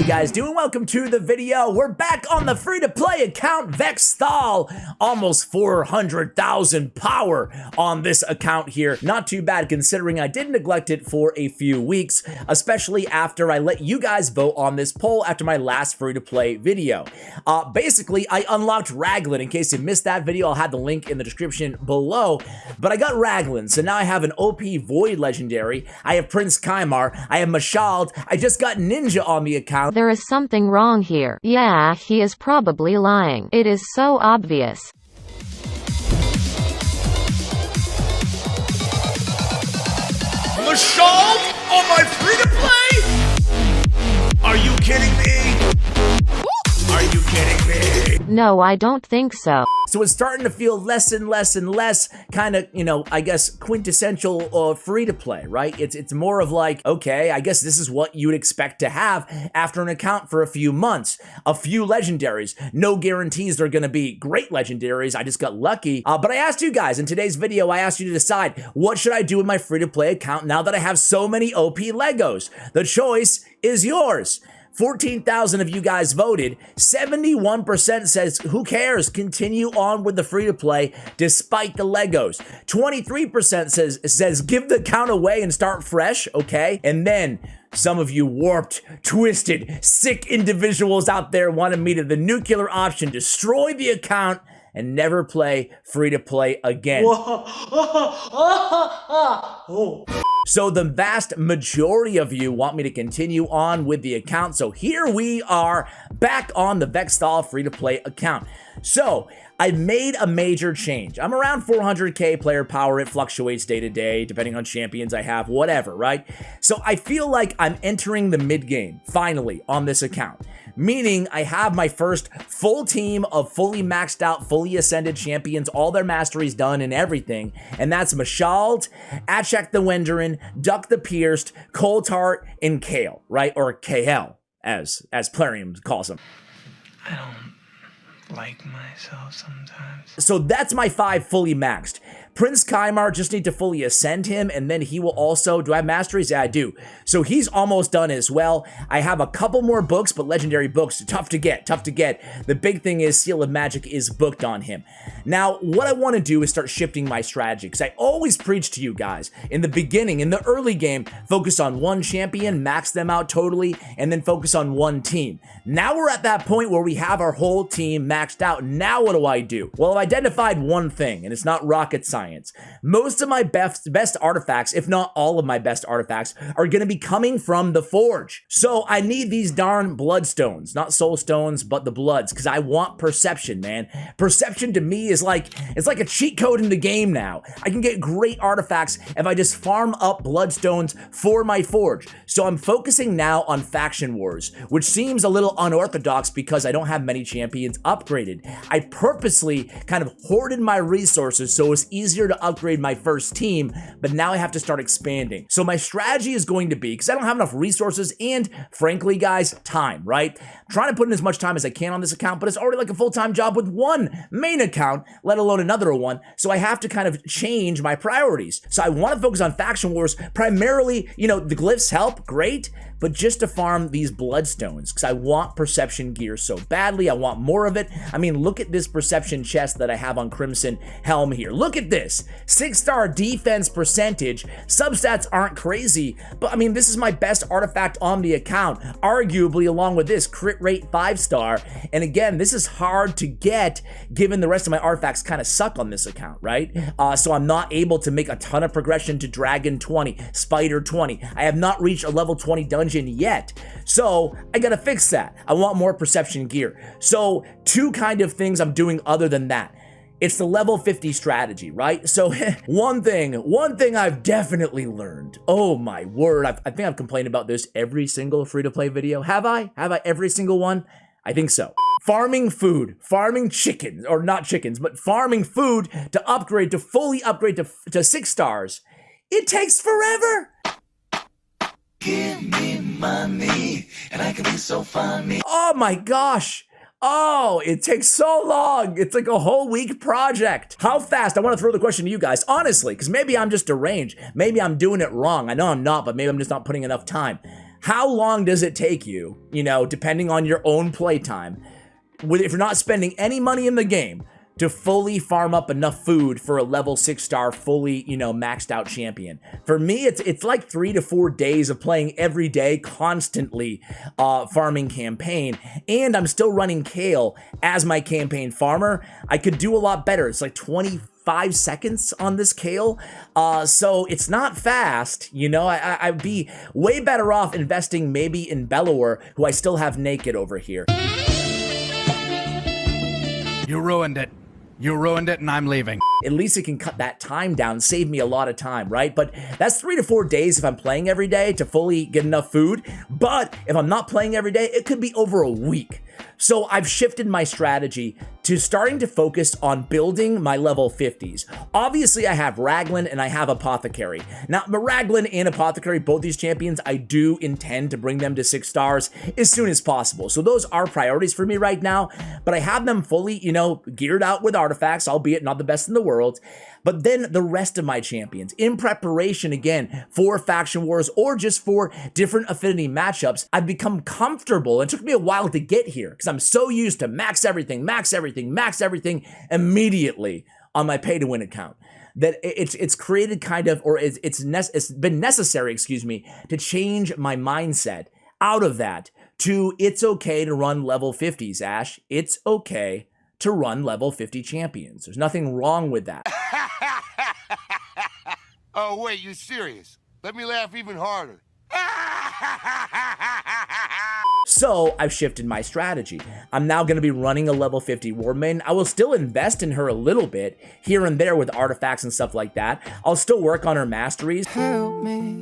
you guys doing? Welcome to the video. We're back on the free-to-play account Vexthal. Almost 400,000 power on this account here. Not too bad considering I did neglect it for a few weeks, especially after I let you guys vote on this poll after my last free-to-play video. Basically, I unlocked Raglan. In case you missed that video, I'll have the link in the description below. But I got Raglan, so now I have an OP Void Legendary. I have Prince Kaimar. I have Mashald. I just got Ninja on the account. There is something wrong here. Yeah, he is probably lying. It is so obvious. Mashald on my free-to-play? Are you kidding me? Are you kidding me? No, I don't think so. So it's starting to feel less and less and less kind of, you know, I guess quintessential free-to-play, right? It's more of like, okay, I guess this is what you'd expect to have after an account for a few months. A few legendaries. No guarantees they're going to be great legendaries. I just got lucky. But I asked you guys in today's video, I asked you to decide, what should I do with my free-to-play account now that I have so many OP Legos? The choice is yours. 14,000 of you guys voted. 71% says, who cares? Continue on with the free-to-play despite the Legos. 23% says, give the account away and start fresh, okay? And then some of you warped, twisted, sick individuals out there wanted me to the nuclear option, destroy the account and never play free-to-play again. So the vast majority of you want me to continue on with the account. So here we are back on the Vexthal free-to-play account. So I made a major change. I'm around 400k player power. It fluctuates day to day, depending on champions I have, whatever, right? So I feel like I'm entering the mid-game, finally, on this account. Meaning I have my first full team of fully maxed out, fully ascended champions, all their masteries done and everything. And that's Mashald, Achek the Wenderin, Duck the Pierced, Coltart, and Kale, right? Or KL, as Plarium calls him. I don't like myself sometimes. So that's my 5 fully maxed. Prince Kaimar, just need to fully ascend him, and then he will also, do I have masteries? Yeah, I do. So he's almost done as well. I have a couple more books, but legendary books, tough to get, tough to get. The big thing is Seal of Magic is booked on him. Now, what I want to do is start shifting my strategy, because I always preach to you guys, in the beginning, in the early game, focus on one champion, max them out totally, and then focus on one team. Now we're at that point where we have our whole team maxed out. Now what do? Well, I've identified one thing, and it's not rocket science. Most of my best artifacts, if not all of my best artifacts, are going to be coming from the Forge. So I need these darn bloodstones, not soul stones, but the bloods, because I want perception, man. Perception to me is like, it's like a cheat code in the game now. I can get great artifacts if I just farm up bloodstones for my Forge. So I'm focusing now on faction wars, which seems a little unorthodox because I don't have many champions upgraded. I purposely kind of hoarded my resources so it's easier to upgrade my first team, but now I have to start expanding. So my strategy is going to be, because I don't have enough resources and frankly guys, time, right? I'm trying to put in as much time as I can on this account, but it's already like a full-time job with one main account, let alone another one. So I have to kind of change my priorities. So I want to focus on faction wars primarily, you know, the glyphs help, great, but just to farm these bloodstones because I want perception gear so badly. I want more of it. I mean, look at this perception chest that I have on Crimson Helm here. Look at this. 6-star defense percentage. Substats aren't crazy, but I mean, this is my best artifact on the account, arguably along with this crit rate 5-star. And again, this is hard to get given the rest of my artifacts kind of suck on this account, right? So I'm not able to make a ton of progression to Dragon 20, Spider 20. I have not reached a level 20 dungeon yet. So I gotta fix that. I want more perception gear. So 2 kind of things I'm doing other than that. It's the level 50 strategy, right? So one thing I've definitely learned. Oh my word. I think I've complained about this every single free-to-play video. Have I? Have I every single one? I think so. Farming food, farming chickens, or not chickens, but farming food to upgrade, to fully upgrade to 6 stars. It takes forever. Give me money, and I can be so funny. Oh my gosh. Oh, it takes so long. It's like a whole week project. How fast? I want to throw the question to you guys, honestly, because maybe I'm just deranged. Maybe I'm doing it wrong. I know I'm not, but maybe I'm just not putting enough time. How long does it take you, depending on your own playtime, if you're not spending any money in the game, to fully farm up enough food for a level 6-star fully, maxed out champion? For me, it's like 3 to 4 days of playing every day, constantly farming campaign, and I'm still running Kale as my campaign farmer. I could do a lot better. It's like 25 seconds on this Kale, so it's not fast. I'd be way better off investing maybe in Bellower, who I still have naked over here. You ruined it. You ruined it, and I'm leaving. At least it can cut that time down, save me a lot of time, right? But that's 3 to 4 days if I'm playing every day to fully get enough food. But if I'm not playing every day, it could be over a week. So I've shifted my strategy to starting to focus on building my level 50s. Obviously, I have Raglan and I have Apothecary. Now, Raglan and Apothecary, both these champions, I do intend to bring them to 6 stars as soon as possible. So those are priorities for me right now, but I have them fully, geared out with artifacts, albeit not the best in the world. But then the rest of my champions, in preparation again for faction wars or just for different affinity matchups, I've become comfortable. It took me a while to get here because I'm so used to max everything immediately on my pay to win account that it's created kind of, or it's been necessary, to change my mindset out of that to it's okay to run level 50s, Ash. It's okay to run level 50 champions. There's nothing wrong with that. Oh, wait, you serious? Let me laugh even harder. So I've shifted my strategy. I'm now going to be running a level 50 Warbmaiden. I will still invest in her a little bit here and there with artifacts and stuff like that. I'll still work on her masteries. Help me.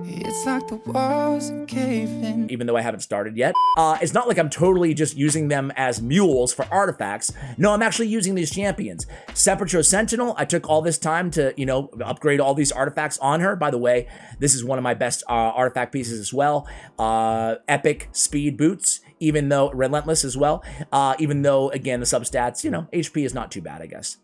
It's like the walls are caving. Even though I haven't started yet. It's not like I'm totally just using them as mules for artifacts. No, I'm actually using these champions. Sepulchre Sentinel, I took all this time to, upgrade all these artifacts on her. By the way, this is one of my best artifact pieces as well. Epic Speed Boots, even though Relentless as well. Even though, again, the substats, HP is not too bad, I guess.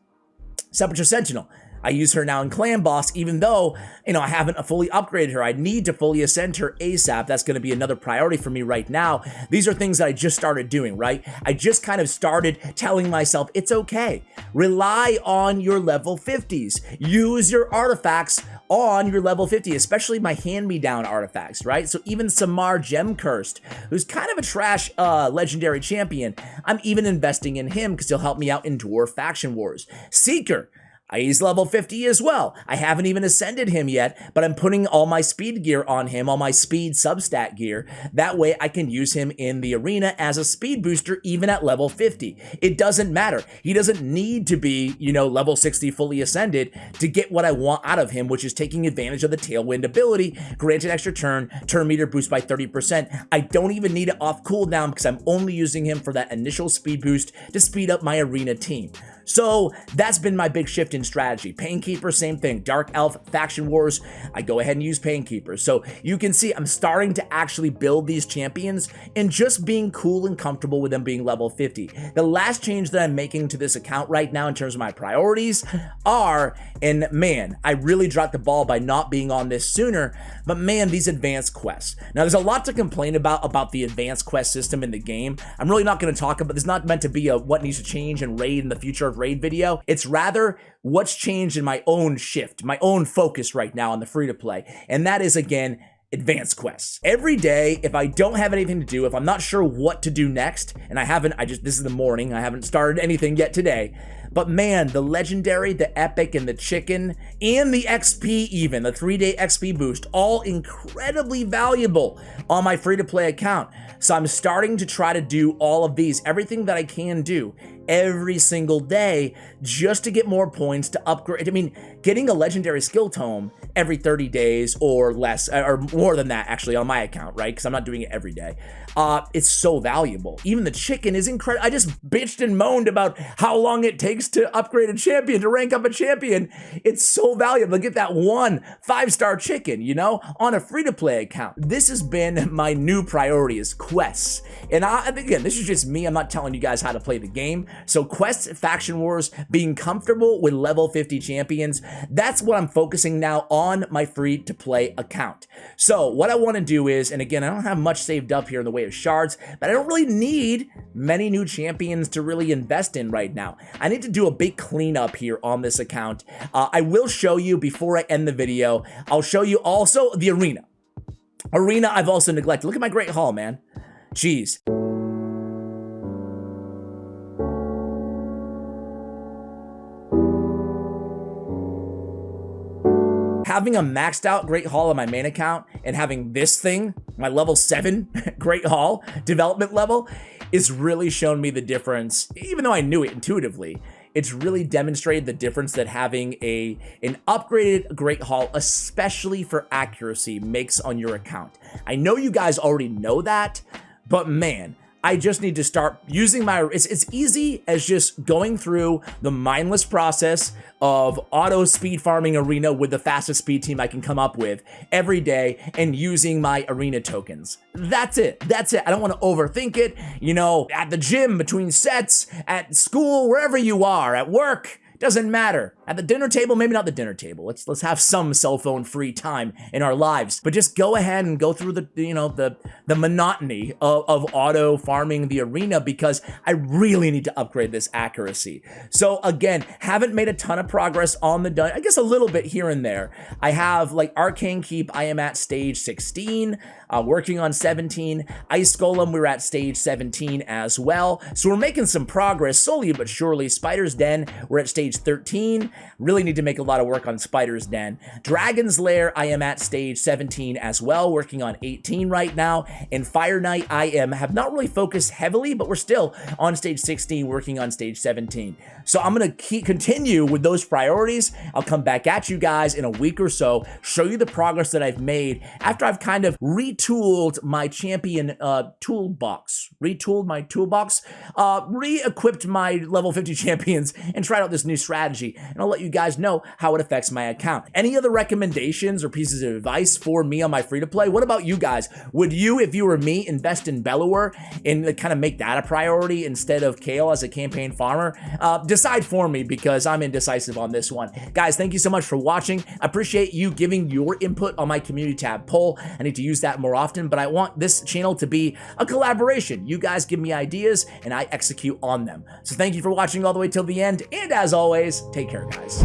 Sepulchre Sentinel. I use her now in Clan Boss, even though, I haven't fully upgraded her. I need to fully ascend her ASAP. That's going to be another priority for me right now. These are things that I just started doing, right? I just kind of started telling myself, it's okay. Rely on your level 50s. Use your artifacts on your level 50, especially my hand-me-down artifacts, right? So even Samar Gem Cursed, who's kind of a trash legendary champion, I'm even investing in him because he'll help me out in Dwarf Faction Wars. Seeker, he's level 50 as well. I haven't even ascended him yet, but I'm putting all my speed gear on him, all my speed substat gear. That way I can use him in the arena as a speed booster even at level 50. It doesn't matter. He doesn't need to be, level 60 fully ascended to get what I want out of him, which is taking advantage of the Tailwind ability, granted extra turn meter boost by 30%. I don't even need it off cooldown because I'm only using him for that initial speed boost to speed up my arena team. So that's been my big shift in strategy. Painkeeper, same thing. Dark Elf, Faction Wars, I go ahead and use Painkeeper. So you can see I'm starting to actually build these champions and just being cool and comfortable with them being level 50. The last change that I'm making to this account right now in terms of my priorities are, and man, I really dropped the ball by not being on this sooner, but man, these advanced quests. Now there's a lot to complain about the advanced quest system in the game. I'm really not going to talk about, this is not meant to be a what needs to change in Raid in the future of Raid video. It's rather what's changed in my own shift, my own focus right now on the free-to-play. And that is, again, advanced quests. Every day, if I don't have anything to do, if I'm not sure what to do next, and this is the morning, I haven't started anything yet today, but man, the legendary, the epic, and the chicken, and the XP even, the 3-day XP boost, all incredibly valuable on my free-to-play account. So I'm starting to try to do all of these, everything that I can do every single day just to get more points to upgrade. I mean, getting a legendary skill tome every 30 days or less, or more than that actually on my account, right? Because I'm not doing it every day. It's so valuable. Even the chicken is incredible. I just bitched and moaned about how long it takes to upgrade a champion, to rank up a champion. It's so valuable to get that one 5-star chicken, on a free-to-play account. This has been my new priority is quests. And again, this is just me. I'm not telling you guys how to play the game. So Quest Faction Wars, being comfortable with level 50 champions, that's what I'm focusing now on my free-to-play account. So what I want to do is, and again, I don't have much saved up here in the way of shards, but I don't really need many new champions to really invest in right now. I need to do a big cleanup here on this account. I will show you before I end the video. I'll show you also the arena. Arena I've also neglected. Look at my great haul, man. Jeez. Having a maxed out Great Hall on my main account and having this thing, my level 7 Great Hall development level, is really shown me the difference. Even though I knew it intuitively, it's really demonstrated the difference that having an upgraded Great Hall, especially for accuracy, makes on your account. I know you guys already know that, but man, I just need to start using my, it's easy as just going through the mindless process of auto speed farming arena with the fastest speed team I can come up with every day and using my arena tokens. That's it. That's it. I don't want to overthink it. You know, at the gym, between sets, at school, wherever you are, at work, doesn't matter. At the dinner table, maybe not the dinner table. Let's have some cell phone free time in our lives, but just go ahead and go through the monotony of auto farming the arena, because I really need to upgrade this accuracy. So again, haven't made a ton of progress on the dungeon. I guess a little bit here and there. I have like Arcane Keep. I am at stage 16. Working on 17. Ice Golem, we're at stage 17 as well. So we're making some progress slowly but surely. Spider's Den, we're at stage 13. Really need to make a lot of work on Spider's Den. Dragon's Lair, I am at stage 17 as well, working on 18 right now. And Fire Knight, I have not really focused heavily, but we're still on stage 16, working on stage 17. So I'm gonna continue with those priorities. I'll come back at you guys in a week or so, show you the progress that I've made after I've kind of retooled my champion toolbox, re-equipped my level 50 champions, and tried out this new strategy. And I'll let you guys know how it affects my account. Any other recommendations or pieces of advice for me on my free-to-play? What about you guys? Would you, if you were me, invest in Bellower and kind of make that a priority instead of Kale as a campaign farmer? Decide for me, because I'm indecisive on this one. Guys, thank you so much for watching. I appreciate you giving your input on my community tab poll. I need to use that more often, but I want this channel to be a collaboration. You guys give me ideas and I execute on them. So thank you for watching all the way till the end, and as always, take care, guys.